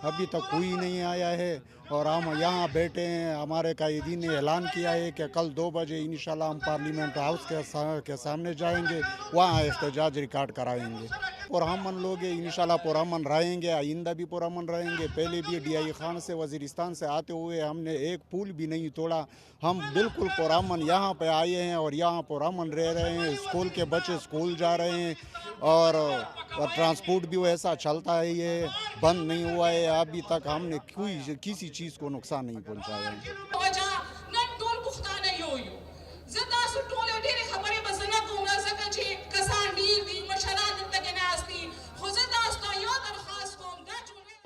ابھی تک کوئی نہیں آیا ہے، اور ہم یہاں بیٹھے ہیں۔ ہمارے قائدین نے اعلان کیا ہے کہ کل 2 بجے انشاءاللہ ہم پارلیمنٹ ہاؤس کے سامنے جائیں گے، وہاں احتجاج ریکارڈ کرائیں گے۔ پرامن لوگ ہیں، انشاءاللہ پرامن رہیں گے، آئندہ بھی پرامن رہیں گے۔ پہلے بھی ڈی آئی خان سے وزیرستان سے آتے ہوئے ہم نے ایک پھول بھی نہیں توڑا۔ ہم بالکل پرامن یہاں پہ آئے ہیں اور یہاں پرامن رہ رہے ہیں۔ اسکول کے بچے اسکول جا رہے ہیں، اور ٹرانسپورٹ بھی ویسا چلتا ہی ہے، بند نہیں ہوا ہے۔ ابھی تک ہم نے کسی چیز کو نقصان نہیں پہنچایا ہے۔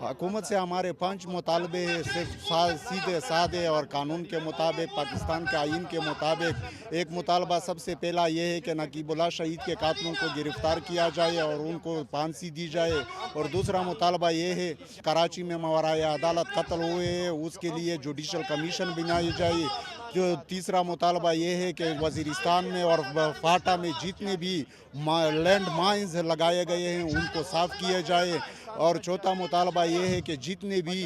حکومت سے ہمارے 5 مطالبے ہیں، صرف سیدھے سادے اور قانون کے مطابق، پاکستان کے آئین کے مطابق۔ ایک مطالبہ سب سے پہلا یہ ہے کہ نقیب اللہ شہید کے قاتلوں کو گرفتار کیا جائے اور ان کو پھانسی دی جائے، اور دوسرا مطالبہ یہ ہے کراچی میں ماورائے عدالت قتل ہوئے ہیں، اس کے لیے جوڈیشل کمیشن بنائی جائے۔ جو تیسرا مطالبہ یہ ہے کہ وزیرستان میں اور فاٹا میں جتنے بھی لینڈ مائنز لگائے گئے ہیں ان کو صاف کیا جائے، اور چوتھا مطالبہ یہ ہے کہ جتنے بھی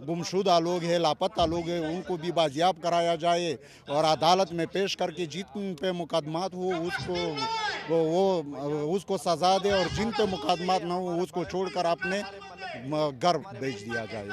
گمشدہ لوگ ہیں، لاپتہ لوگ ہیں، ان کو بھی بازیاب کرایا جائے، اور عدالت میں پیش کر کے جن پہ مقدمات ہو اس کو سزا دے، اور جن پہ مقدمات نہ ہو اس کو چھوڑ کر اپنے گھر بھیج دیا جائے۔